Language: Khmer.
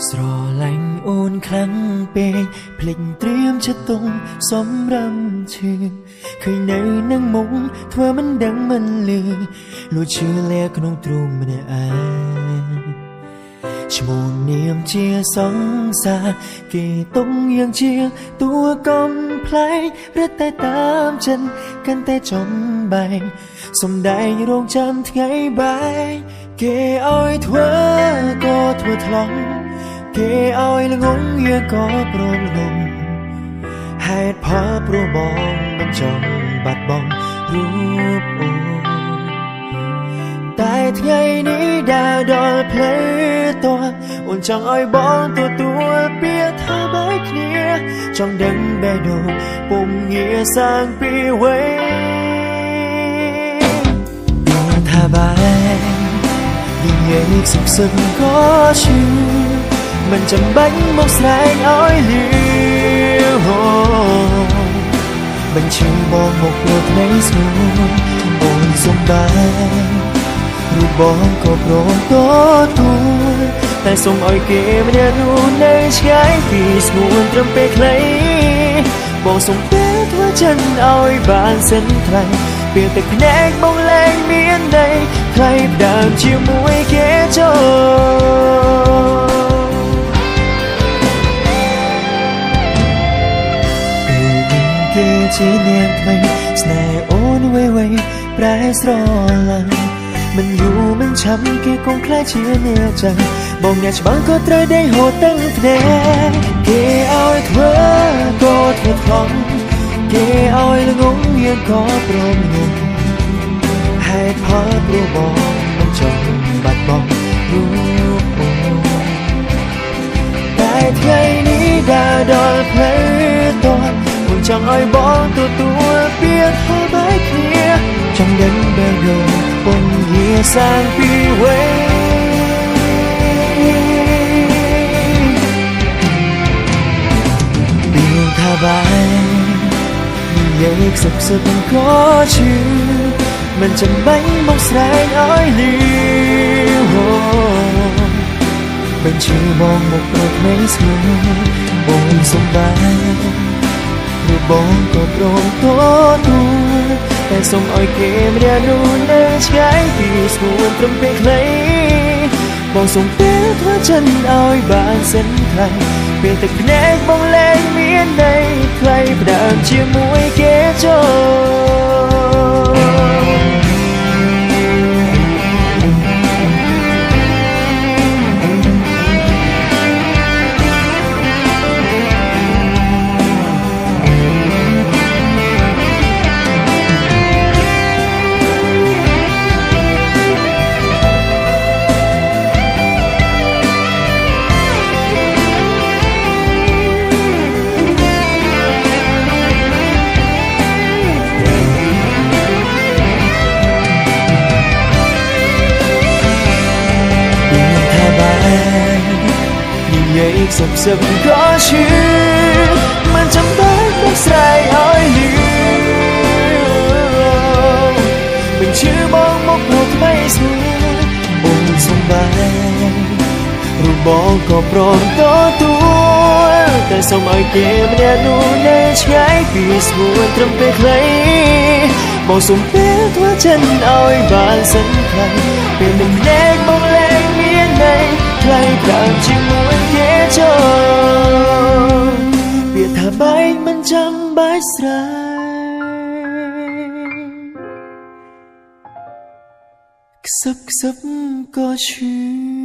ស្រឡាញ់អូនខ្លាំងពេកភ្លេចត្រៀមចិត្តទុំសម្រំឈឺឃើញនៅនឹងមុខធ្វើមិនដឹងមិនលឺលួចឈឺលាក្នុងទ្រូងម្នាក់ឯងឈ្មោះនាមជាសង្សារគេទុំយ៉ាងជាតួកំប្លែងរត់តែតាមចិនកាន់តែចំបែងសំដែងរងចាំថ្ងៃបែងគេឲ្យធ្វើក៏ធ្វើថ្លង់គេឲ្យល្ងងវាក៏ព្រមល្ងងហេតុផលព្រោះបងមិនចង់បាត់បង់រូបអូនតែថ្ងៃនេះដើរដល់ផ្លូវតើអូនចង់ឲ្យបងទទួលពាក្យថាបែកគ្នាចង់ដឹងបេះដូងពុំងារសាងពីវ័យថាបែកនិយាយសុខសឹកក៏ឈឺមិនចាំបាច់មកស្រែកឲ្យលឺបញ្ឈឺបងមកព្រោះថ្ងៃស្ងួនអូនសំបានរូបបងក៏ព្រមទទួលតែសូមឲ្យគេម្នាក់នោះនៅឆ្ងាយពីស្ងួនត្រឹមពេលខ្លីបងសូមពេលធ្វើចិនឲ្យបានសិនថ្លៃពេលទឹកភ្នែកបងលែងមានន័យថ្លៃដើមជាមួយគេចូលគេជានាងថ្មីស្នេហ៍អូនវេវេប្រែស្រឡាញ់មិនយូរមិនឆាប់គេគង់ខ្លាចជាអ្នកចាំបងអ្នកច្បាំងក៏ត្រូវដេញហូតទាំងភ្នែកគេឲ្យធ្វើក៏ធ្វើថ្លង់គេឲ្យល្ងងយើងក៏ព្រមងងហេតុផលព្រោះបងមិនចង់បាត់បង់រូបអូនតែថ្ងៃនេះដើរដល់ផ្លូវតើចង់ឲ្យបងទទួលពាក្យថាបែកគ្នាចង់ដឹងបេះដូងពុំងារសាងពីវ័យពីថាបែកនិយាយសុខសឹកក៏ឈឺមិនចាំបាច់មកស្រែកឲ្យលឺបញ្ឈឺបងមកព្រោះថ្ងៃស្ងួនបងសំបានរូបបងក៏ព្រមទទួលតែសូមឲ្យគេម្នាក់នោះនៅឆ្ងាយពីស្ងួនត្រឹមពេលខ្លីបងសូមពេលធ្វើចិនឲ្យបានសិនថ្លៃពេលទឹកភ្នែកបងលែងមានន័យថ្លៃផ្ដើមជាមួយគេចូលសុខសឹកក៏ឈឺមិនចាំបាច់មកស្រែកឲ្យលឺបញ្ឈឺបងមកព្រោះថ្មីស្រួលអូនសំបានរូបបងក៏ព្រមទទួលតែសូមឲ្យគេម្នាក់នោះនៅឆ្ងាយពីស្ងួនត្រឹមពេលខ្លីបងសូមពេលធ្វើចិនឲ្យបានសិនថ្លៃពេលទឹកភ្នែកបងលែងមានន័យថ្លៃដើមជាមួយគេចូលពាក្យថាបែកមិនចាំបាច់ស្រែកខ្សឹបខ្សឹបក៏ឈឺ